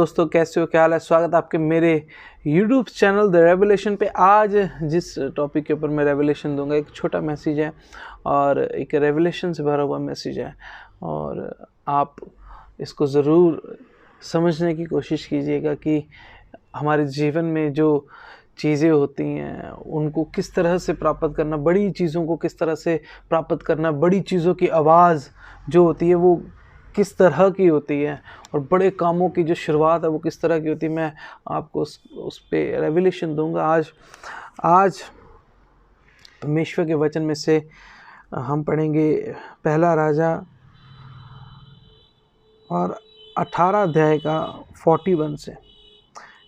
दोस्तों, कैसे हो, क्या हाल है। स्वागत है आपके मेरे YouTube चैनल द रेवलेशन पे। आज जिस टॉपिक के ऊपर मैं रेवलेशन दूंगा, एक छोटा मैसेज है और एक रेवलेशन से भरा हुआ मैसेज है, और आप इसको ज़रूर समझने की कोशिश कीजिएगा कि हमारे जीवन में जो चीज़ें होती हैं उनको किस तरह से प्राप्त करना, बड़ी चीज़ों को किस तरह से प्राप्त करना, बड़ी चीज़ों की आवाज़ जो होती है वो किस तरह की होती है, और बड़े कामों की जो शुरुआत है वो किस तरह की होती है। मैं आपको उस पे रेवलेशन दूंगा आज परमेश्वर के वचन में से हम पढ़ेंगे पहला राजा और 18 अध्याय का 41 से।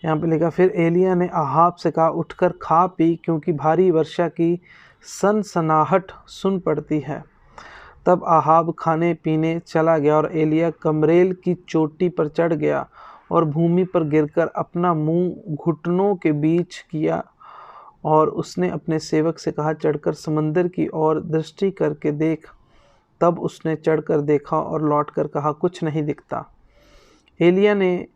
यहाँ पे लिखा, फिर एलिय्याह ने अहाब से कहा, उठकर खा पी, क्योंकि भारी वर्षा की सनसनाहट सुन पड़ती है। तब अहाब खाने पीने चला गया और एलिय्याह कमरेल की चोटी पर चढ़ गया और भूमि पर गिरकर अपना मुंह घुटनों के बीच किया, और उसने अपने सेवक से कहा, चढ़कर समंदर की ओर दृष्टि करके देख। तब उसने चढ़कर देखा और लौटकर कहा, कुछ नहीं दिखता। एलिय्याह ने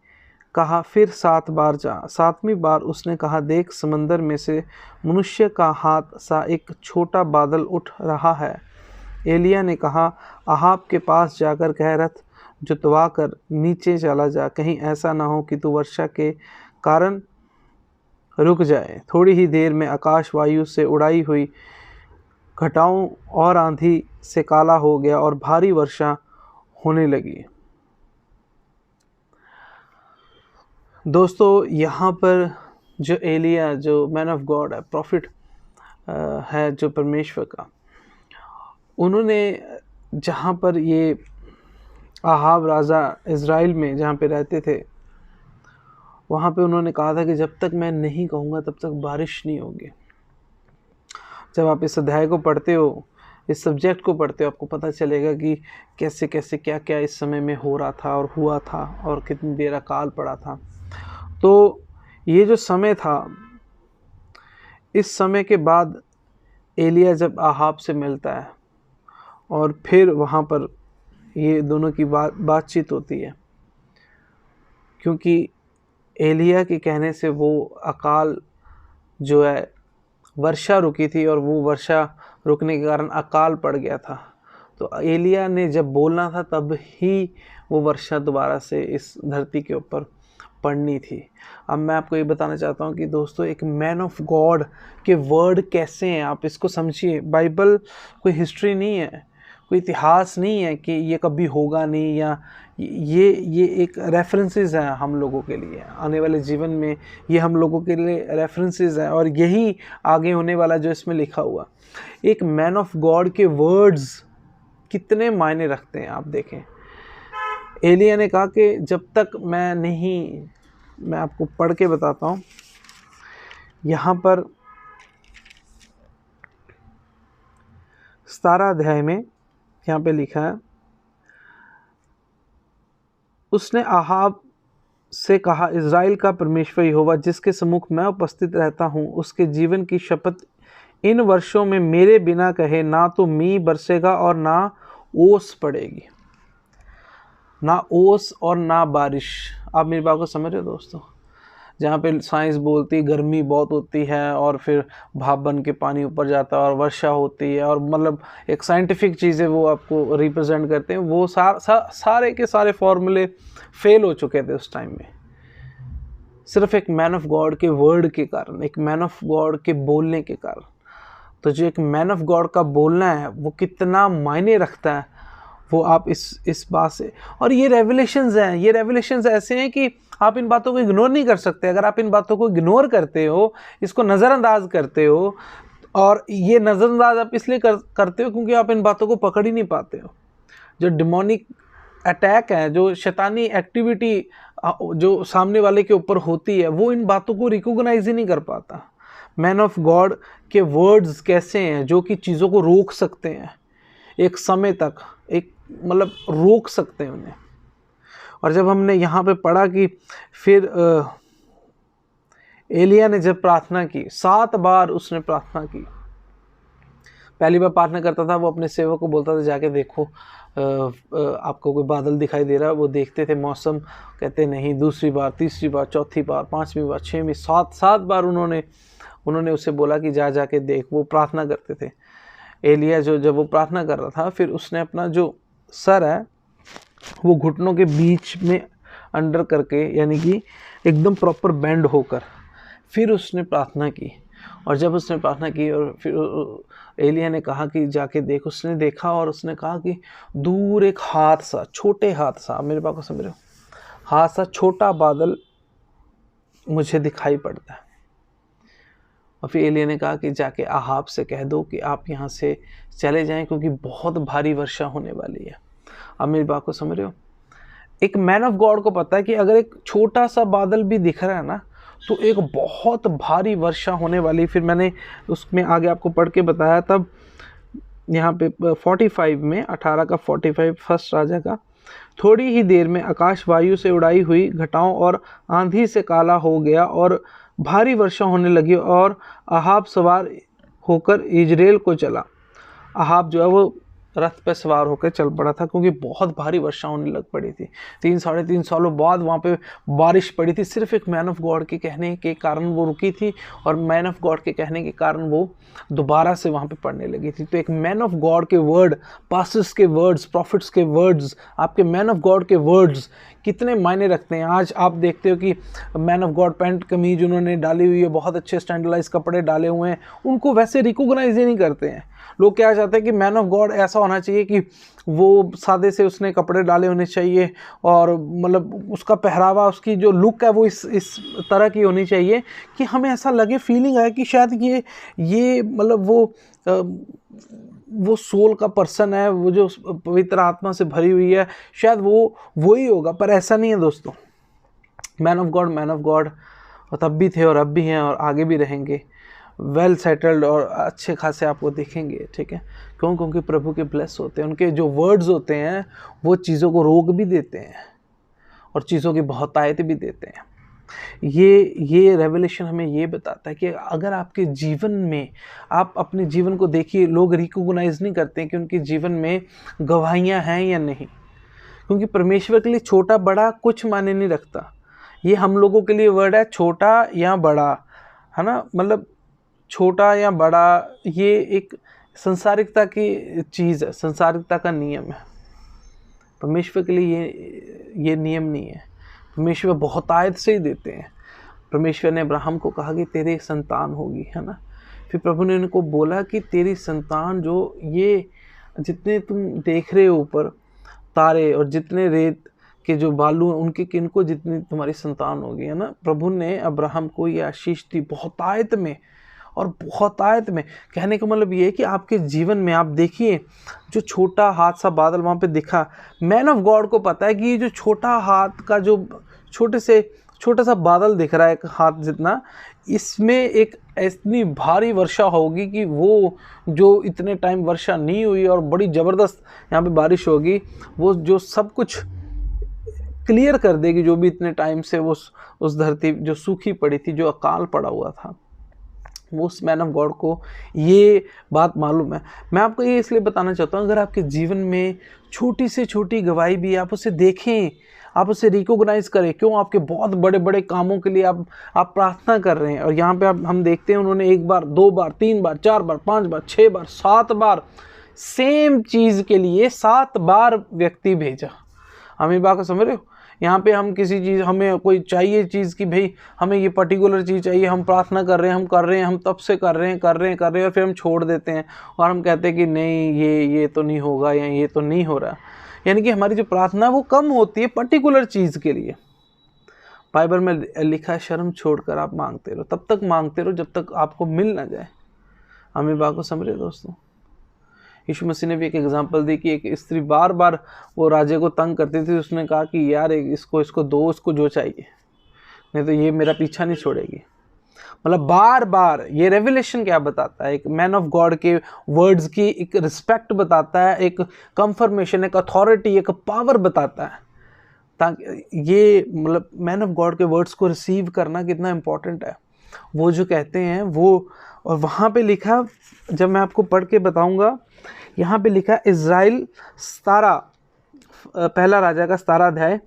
कहा, फिर 7 बार जा। 7वीं बार उसने कहा, देख, समंदर में से मनुष्य का हाथ सा एक छोटा बादल उठ रहा है। एलिय्याह ने कहा, अहाब के पास जाकर कह, रथ जुतवा कर नीचे चला जा, कहीं ऐसा ना हो कि तू वर्षा के कारण रुक जाए। थोड़ी ही देर में आकाश वायु से उड़ाई हुई घटाओं और आंधी से काला हो गया और भारी वर्षा होने लगी। दोस्तों, यहाँ पर जो एलिय्याह, जो मैन ऑफ गॉड है, प्रॉफिट है जो परमेश्वर का, उन्होंने जहाँ पर ये अहाब राजा इज़राइल में जहाँ पे रहते थे, वहाँ पे उन्होंने कहा था कि जब तक मैं नहीं कहूँगा तब तक बारिश नहीं होगी। जब आप इस अध्याय को पढ़ते हो, इस सब्जेक्ट को पढ़ते हो, आपको पता चलेगा कि कैसे कैसे क्या क्या इस समय में हो रहा था और हुआ था, और कितनी देर अकाल पड़ा था। तो ये जो समय था, इस समय के बाद एलिय्याह जब अहाब से मिलता है और फिर वहाँ पर ये दोनों की बातचीत होती है, क्योंकि एलिय्याह के कहने से वो अकाल जो है, वर्षा रुकी थी और वो वर्षा रुकने के कारण अकाल पड़ गया था। तो एलिय्याह ने जब बोलना था तब ही वो वर्षा दोबारा से इस धरती के ऊपर पढ़नी थी। अब मैं आपको ये बताना चाहता हूँ कि दोस्तों, एक मैन ऑफ गॉड के वर्ड कैसे हैं, आप इसको समझिए। बाइबल कोई हिस्ट्री नहीं है, कोई इतिहास नहीं है कि ये कभी होगा नहीं, या ये एक रेफरेंसेस हैं हम लोगों के लिए आने वाले जीवन में। ये हम लोगों के लिए रेफरेंसेस हैं, और यही आगे होने वाला जो इसमें लिखा हुआ। एक मैन ऑफ गॉड के वर्ड्स कितने मायने रखते हैं, आप देखें। एलिय्याह ने कहा कि जब तक मैं आपको पढ़ के बताता हूँ। यहाँ पर 17 अध्याय में यहाँ पे लिखा है, उसने अहाब से कहा, इज़राइल का परमेश्वर यहोवा, जिसके सम्मुख मैं उपस्थित रहता हूँ, उसके जीवन की शपथ, इन वर्षों में मेरे बिना कहे ना तो मींह बरसेगा और ना ओस पड़ेगी। ना ओस और ना बारिश। आप मेरी बात को समझ रहे हो दोस्तों? जहाँ पे साइंस बोलती है गर्मी बहुत होती है और फिर भाप बन के पानी ऊपर जाता है और वर्षा होती है, और मतलब एक साइंटिफिक चीज़ें वो आपको रिप्रेजेंट करते हैं, वो सारे के सारे फॉर्मूले फेल हो चुके थे उस टाइम में। सिर्फ एक मैन ऑफ गॉड के वर्ड के कारण, एक मैन ऑफ गॉड के बोलने के कारण। तो जो एक मैन ऑफ गॉड का बोलना है वो कितना मायने रखता है, वो आप इस बात से। और ये रेवलेशंस हैं, ये रेवलेशंस ऐसे हैं कि आप इन बातों को इग्नोर नहीं कर सकते। अगर आप इन बातों को इग्नोर करते हो, इसको नज़रअंदाज करते हो, और ये नज़रअंदाज आप इसलिए करते हो क्योंकि आप इन बातों को पकड़ ही नहीं पाते हो। जो डिमोनिक अटैक है, जो शैतानी एक्टिविटी जो सामने वाले के ऊपर होती है, वो इन बातों को रिकॉग्नाइज ही नहीं कर पाता। मैन ऑफ गॉड के वर्ड्स कैसे हैं जो कि चीज़ों को रोक सकते हैं, एक समय तक, एक मतलब रोक सकते हैं उन्हें। और जब हमने यहाँ पे पढ़ा कि फिर एलिय्याह ने जब प्रार्थना की, 7 बार उसने प्रार्थना की, पहली बार प्रार्थना करता था वो अपने सेवक को बोलता था जाके देखो आपको कोई बादल दिखाई दे रहा है, वो देखते थे मौसम, कहते नहीं। दूसरी बार, तीसरी बार, चौथी बार, पांचवी बार, छठवीं, सात बार उन्होंने उसे बोला कि जाके देख। वो प्रार्थना करते थे। एलिया जब वो प्रार्थना कर रहा था, फिर उसने अपना जो सर है वो घुटनों के बीच में अंडर करके, यानी कि एकदम प्रॉपर बेंड होकर फिर उसने प्रार्थना की। और जब उसने प्रार्थना की और फिर एलिया ने कहा कि जाके देख, उसने देखा और उसने कहा कि दूर एक हाथ सा, छोटे हाथ सा, मेरे बात को समझ रहे हो, हाथ सा छोटा बादल मुझे दिखाई पड़ता है। और फिर एलिया ने कहा कि जाके आहाब से कह दो कि आप यहाँ से चले जाएं, क्योंकि बहुत भारी वर्षा होने वाली है। अब मेरी बात को समझ रहे हो, एक मैन ऑफ गॉड को पता है कि अगर एक छोटा सा बादल भी दिख रहा है ना, तो एक बहुत भारी वर्षा होने वाली। फिर मैंने उसमें आगे आपको पढ़ के बताया, तब यहाँ पे 45 में 18 का 45 फर्स्ट राजा का, थोड़ी ही देर में आकाश वायु से उड़ाई हुई घटाओं और आंधी से काला हो गया और भारी वर्षा होने लगी और अहाब सवार होकर इजराइल को चला। अहाब जो है वो रथ पे सवार होकर चल पड़ा था, क्योंकि बहुत भारी वर्षा होने लग पड़ी थी। 3-3.5 सालों बाद वहाँ पे बारिश पड़ी थी। सिर्फ एक मैन ऑफ गॉड के कहने के कारण वो रुकी थी, और मैन ऑफ गॉड के कहने के कारण वो दोबारा से वहाँ पे पड़ने लगी थी। तो एक मैन ऑफ गॉड के वर्ड, पास्टर्स के वर्ड्स, प्रॉफिट्स के वर्ड्स, आपके मैन ऑफ गॉड के वर्ड्स कितने मायने रखते हैं। आज आप देखते हो कि मैन ऑफ गॉड पैंट कमीज उन्होंने डाली हुई है, बहुत अच्छे स्टैंडर्डाइज कपड़े डाले हुए हैं, उनको वैसे रिकॉग्नाइज ही नहीं करते हैं लोग। क्या चाहते हैं कि मैन ऑफ गॉड ऐसा होना चाहिए कि वो सादे से उसने कपड़े डाले होने चाहिए, और मतलब उसका पहरावा, उसकी जो लुक है वो इस तरह की होनी चाहिए कि हमें ऐसा लगे, फीलिंग आए कि शायद ये मतलब वो सोल का पर्सन है, वो जो पवित्र आत्मा से भरी हुई है, शायद वो ही होगा। पर ऐसा नहीं है दोस्तों। मैन ऑफ गॉड और तब भी थे और अब भी हैं और आगे भी रहेंगे, वेल सेटल्ड और अच्छे खासे आपको दिखेंगे। ठीक है, क्योंकि प्रभु के ब्लेस होते हैं। उनके जो वर्ड्स होते हैं वो चीज़ों को रोक भी देते हैं और चीज़ों की बहुतायत भी देते हैं। ये रेवलेशन हमें ये बताता है कि अगर आपके जीवन में, आप अपने जीवन को देखिए, लोग रिकॉग्नाइज नहीं करते हैं कि उनके जीवन में गवाहियाँ हैं या नहीं, क्योंकि परमेश्वर के लिए छोटा बड़ा कुछ मायने नहीं रखता। ये हम लोगों के लिए वर्ड है छोटा या बड़ा, है ना, मतलब छोटा या बड़ा, ये एक संसारिकता की चीज़ है, संसारिकता का नियम है। परमेश्वर के लिए ये नियम नहीं है। परमेश्वर बहुतायत से ही देते हैं। परमेश्वर ने अब्राहम को कहा कि तेरी संतान होगी, है ना। फिर प्रभु ने उनको बोला कि तेरी संतान, जो ये जितने तुम देख रहे हो ऊपर तारे और जितने रेत के जो बालू हैं, उनके किनको जितनी तुम्हारी संतान होगी, है ना। प्रभु ने अब्राहम को ये आशीष दी बहुतायत में, और बहुतायत में कहने का मतलब ये है कि आपके जीवन में आप देखिए, जो छोटा हाथ सा बादल वहाँ पे दिखा, मैन ऑफ गॉड को पता है कि ये जो छोटा हाथ का जो छोटा सा बादल दिख रहा है, एक हाथ जितना, इसमें एक इतनी भारी वर्षा होगी कि वो जो इतने टाइम वर्षा नहीं हुई और बड़ी ज़बरदस्त यहाँ पे बारिश होगी, वो जो सब कुछ क्लियर कर देगी, जो भी इतने टाइम से वो उस धरती जो सूखी पड़ी थी, जो अकाल पड़ा हुआ था। वो उस मैन ऑफ गॉड को ये बात मालूम है। मैं आपको ये इसलिए बताना चाहता हूँ, अगर आपके जीवन में छोटी से छोटी गवाही भी, आप उसे देखें, आप उसे रिकॉग्नाइज करें। क्यों? आपके बहुत बड़े बड़े कामों के लिए आप प्रार्थना कर रहे हैं, और यहाँ पे हम देखते हैं उन्होंने 1 बार, 2 बार, 3 बार, 4 बार, 5 बार, 6 बार, 7 बार सेम चीज़ के लिए 7 बार व्यक्ति भेजा। हम ये बात को समझ रहे हो? यहाँ पे हम किसी चीज़, हमें कोई चाहिए चीज़ कि भाई हमें ये पर्टिकुलर चीज़ चाहिए, हम प्रार्थना कर रहे हैं, हम तब से कर रहे हैं, और फिर हम छोड़ देते हैं और हम कहते हैं कि नहीं, ये तो नहीं होगा, या ये तो नहीं हो रहा। यानी कि हमारी जो प्रार्थना वो कम होती है पर्टिकुलर चीज़ के लिए। बाइबल में लिखा है, शर्म छोड़कर आप मांगते रहो, तब तक मांगते रहो जब तक आपको मिल ना जाए। हम ये बात को समझ रहे दोस्तों? यीशु मसीह ने भी एक एग्जांपल दी कि एक स्त्री बार बार वो राजे को तंग करती थी। उसने कहा कि यार इसको दो, इसको जो चाहिए, नहीं तो ये मेरा पीछा नहीं छोड़ेगी। मतलब बार बार। ये रेवलेशन क्या बताता है? एक मैन ऑफ गॉड के वर्ड्स की एक रिस्पेक्ट बताता है, एक कंफर्मेशन, एक अथॉरिटी, एक पावर बताता है। ताकि ये मतलब मैन ऑफ गॉड के वर्ड्स को रिसीव करना कितना इंपॉर्टेंट है। वो जो कहते हैं वो, और वहाँ पे लिखा, जब मैं आपको पढ़ के बताऊँगा, यहाँ पे लिखा इज़राइल 17, पहला राजा का 17 अध्याय।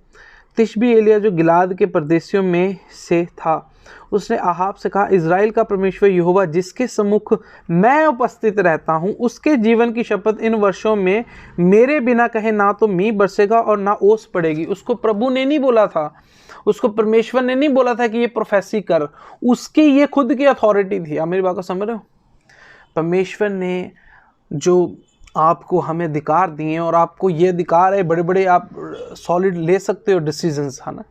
तिशबी एलिया जो गिलाद के परदेशियों में से था, उसने आहाब से कहा, इज़राइल का परमेश्वर यहोवा जिसके सम्मुख मैं उपस्थित रहता हूँ, उसके जीवन की शपथ, इन वर्षों में मेरे बिना कहे ना तो मींह बरसेगा और ना ओस पड़ेगी। उसको प्रभु ने नहीं बोला था, उसको परमेश्वर ने नहीं बोला था कि ये प्रोफेसी कर, उसकी ये खुद की अथॉरिटी थी। आप मेरी बात को समझ रहे हो? परमेश्वर ने जो आपको हमें अधिकार दिए हैं, और आपको ये अधिकार है, बड़े बड़े आप सॉलिड ले सकते हो डिसीजंस, है ना,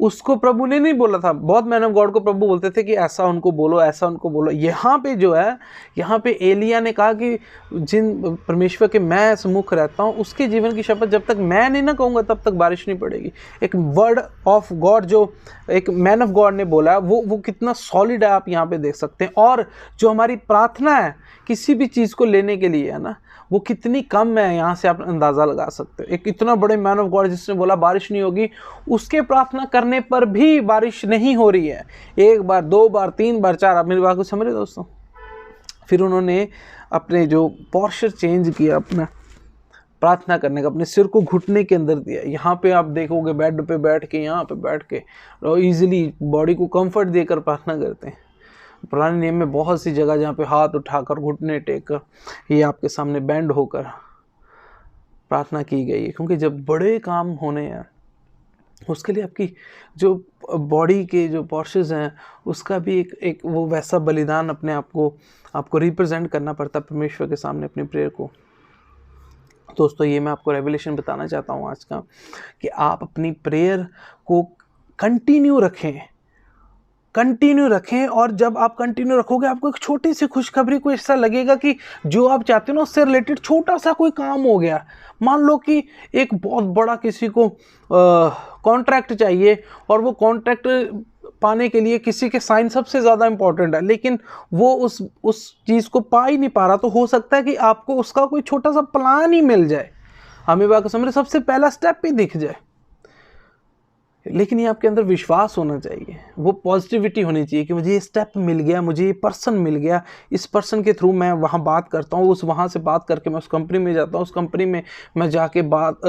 उसको प्रभु ने नहीं बोला था। बहुत मैन ऑफ गॉड को प्रभु बोलते थे कि ऐसा उनको बोलो, ऐसा उनको बोलो। यहाँ पे जो है, यहाँ पे एलिया ने कहा कि जिन परमेश्वर के मैं सम्मुख रहता हूँ, उसके जीवन की शपथ, जब तक मैं नहीं ना कहूँगा तब तक बारिश नहीं पड़ेगी। एक वर्ड ऑफ गॉड जो एक मैन ऑफ गॉड ने बोला, वो कितना सॉलिड है, आप यहाँ पे देख सकते हैं। और जो हमारी प्रार्थना है किसी भी चीज़ को लेने के लिए, है ना, वो कितनी कम है, यहाँ से आप अंदाज़ा लगा सकते हो। एक इतना बड़े मैन ऑफ गॉड जिसने बोला बारिश नहीं होगी, उसके प्रार्थना करने पर भी बारिश नहीं हो रही है। 1 बार, 2 बार, 3 बार, 4, आप मेरी बात को समझ रहे दोस्तों? फिर उन्होंने अपने जो पॉस्चर चेंज किया, अपना प्रार्थना करने का, अपने सिर को घुटने के अंदर दिया। यहाँ पे आप देखोगे बेड पे बैठ के, यहाँ पे बैठ के ईजिली बॉडी को कंफर्ट देकर प्रार्थना करते हैं। पुराने नियम में बहुत सी जगह जहाँ पे हाथ उठाकर, घुटने टेक कर, ये आपके सामने बैंड होकर प्रार्थना की गई है। क्योंकि जब बड़े काम होने हैं, उसके लिए आपकी जो बॉडी के जो पोर्शंस हैं, उसका भी एक वो वैसा बलिदान अपने आपको रिप्रेजेंट करना पड़ता है परमेश्वर के सामने अपनी प्रेयर को। दोस्तों, ये मैं आपको रेवलेशन बताना चाहता हूँ आज का, कि आप अपनी प्रेयर को कंटिन्यू रखें। और जब आप कंटिन्यू रखोगे, आपको एक छोटी सी खुशखबरी को ऐसा लगेगा कि जो आप चाहते हो ना, उससे रिलेटेड छोटा सा कोई काम हो गया। मान लो कि एक बहुत बड़ा किसी को कॉन्ट्रैक्ट चाहिए, और वो कॉन्ट्रैक्ट पाने के लिए किसी के साइन सबसे ज़्यादा इंपॉर्टेंट है, लेकिन वो उस चीज़ को पा ही नहीं पा रहा। तो हो सकता है कि आपको उसका कोई छोटा सा प्लान ही मिल जाए, हमें बात समझ, सबसे पहला स्टेप ही दिख जाए। लेकिन ये आपके अंदर विश्वास होना चाहिए, वो पॉजिटिविटी होनी चाहिए कि मुझे ये स्टेप मिल गया, मुझे ये पर्सन मिल गया, इस पर्सन के थ्रू मैं वहाँ बात करता हूँ, वहाँ से बात करके मैं उस कंपनी में जाता हूँ, उस कंपनी में मैं जाके बात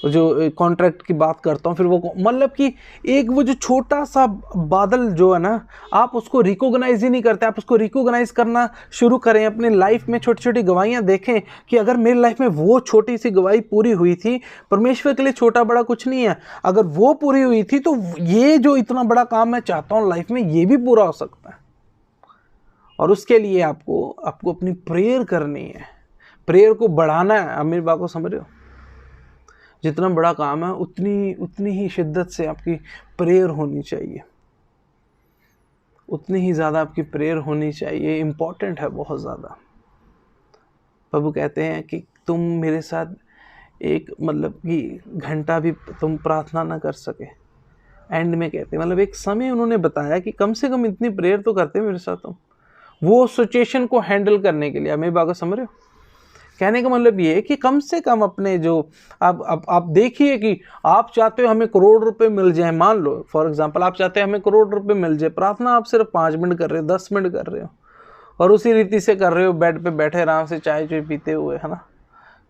जो कॉन्ट्रैक्ट की बात करता हूँ। फिर वो मतलब कि एक वो जो छोटा सा बादल जो है ना, आप उसको रिकॉग्नाइज ही नहीं करते। आप उसको रिकॉग्नाइज करना शुरू करें अपने लाइफ में। छोटी छोटी गवाहियाँ देखें कि अगर मेरी लाइफ में वो छोटी सी गवाही पूरी हुई थी, परमेश्वर के लिए छोटा बड़ा कुछ नहीं है, अगर वो पूरी हुई थी तो ये जो इतना बड़ा काम मैं चाहता हूं लाइफ में, ये भी पूरा हो सकता है। और उसके लिए आपको अपनी प्रेयर करनी है, प्रेयर को बढ़ाना है। आप मेरी बात को समझ रहे हो? जितना बड़ा काम है, उतनी ही शिद्दत से आपकी प्रेयर होनी चाहिए, उतनी ही ज़्यादा आपकी प्रेयर होनी चाहिए। इंपॉर्टेंट है बहुत ज़्यादा। प्रभु कहते हैं कि तुम मेरे साथ एक मतलब कि घंटा भी तुम प्रार्थना ना कर सके। एंड में कहते हैं, मतलब एक समय उन्होंने बताया कि कम से कम इतनी प्रेयर तो करते मेरे साथ तुम, वो सिचुएशन को हैंडल करने के लिए। मेरी बात को समझ रहे हो? कहने का मतलब ये है कि कम से कम अपने जो आप देखिए कि आप चाहते हो हमें करोड़ रुपए मिल जाए। मान लो फॉर एग्जांपल, आप चाहते हैं हमें करोड़ रुपए मिल जाए, प्रार्थना आप सिर्फ 5 मिनट कर रहे हो, 10 मिनट कर रहे हो, और उसी रीति से कर रहे हो, बेड पे बैठे आराम से चाय चुय पीते हुए, है ना,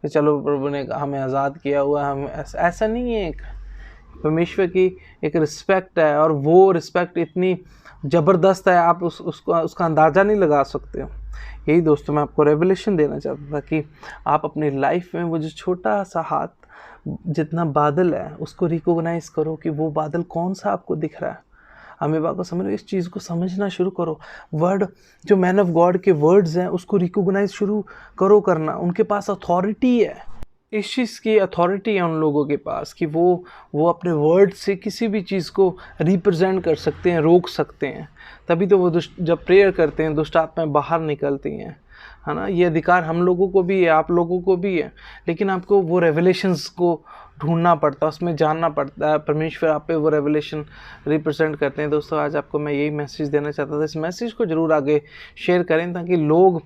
कि चलो प्रभु ने हमें आज़ाद किया हुआ है। हम ऐसा नहीं है। एक परमेश्वर की एक रिस्पेक्ट है, और वो रिस्पेक्ट इतनी ज़बरदस्त है, आप उसका अंदाज़ा नहीं लगा सकते हो। यही दोस्तों मैं आपको रेवलेशन देना चाहता था कि आप अपनी लाइफ में वो जो छोटा सा हाथ जितना बादल है, उसको रिकॉग्नाइज करो कि वो बादल कौन सा आपको दिख रहा है। हमें बात को समझो, इस चीज़ को समझना शुरू करो। वर्ड जो मैन ऑफ गॉड के वर्ड्स हैं, उसको रिकॉग्नाइज शुरू करो करना। उनके पास अथॉरिटी है, इस चीज़ की अथॉरिटी है उन लोगों के पास कि वो अपने वर्ड से किसी भी चीज़ को रिप्रेजेंट कर सकते हैं, रोक सकते हैं। तभी तो वो जब प्रेयर करते हैं, दुष्ट आत्माएं बाहर निकलती हैं, है ना। ये अधिकार हम लोगों को भी है, आप लोगों को भी है, लेकिन आपको वो रेवलेशंस को ढूंढना पड़ता है, उसमें जानना पड़ता है। परमेश्वर आप पे वो रेवलेशन रिप्रेजेंट करते हैं। दोस्तों आज आपको मैं यही मैसेज देना चाहता था। इस मैसेज को ज़रूर आगे शेयर करें ताकि लोग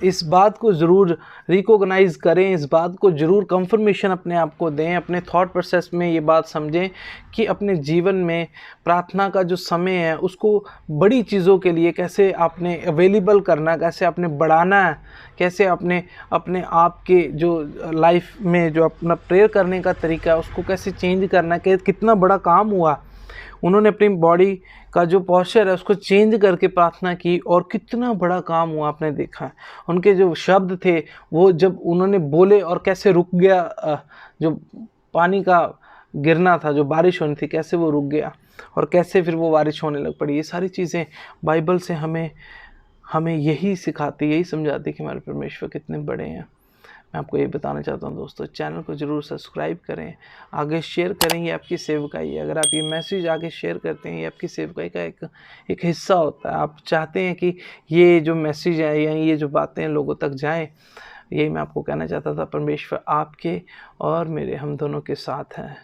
इस बात को ज़रूर रिकॉग्नाइज़ करें, इस बात को ज़रूर कंफर्मेशन अपने आप को दें, अपने थॉट प्रोसेस में ये बात समझें कि अपने जीवन में प्रार्थना का जो समय है उसको बड़ी चीज़ों के लिए कैसे आपने अवेलेबल करना है, कैसे आपने बढ़ाना है, कैसे आपने अपने आप के जो लाइफ में जो अपना प्रेयर करने का तरीका है उसको कैसे चेंज करना है। कितना बड़ा काम हुआ, उन्होंने अपनी बॉडी का जो पॉस्चर है उसको चेंज करके प्रार्थना की और कितना बड़ा काम हुआ आपने देखा है। उनके जो शब्द थे वो जब उन्होंने बोले और कैसे रुक गया, जो पानी का गिरना था, जो बारिश होनी थी, कैसे वो रुक गया और कैसे फिर वो बारिश होने लग पड़ी। ये सारी चीज़ें बाइबल से हमें यही सिखाती, यही समझाती कि हमारे परमेश्वर कितने बड़े हैं। मैं आपको ये बताना चाहता हूँ दोस्तों, चैनल को ज़रूर सब्सक्राइब करें, आगे शेयर करें, ये आपकी सेवकाई है। अगर आप ये मैसेज आगे शेयर करते हैं, ये आपकी सेवकाई का एक हिस्सा होता है। आप चाहते हैं कि ये जो मैसेज है या ये जो बातें लोगों तक जाएं, यही मैं आपको कहना चाहता था। परमेश्वर आपके और मेरे हम दोनों के साथ हैं।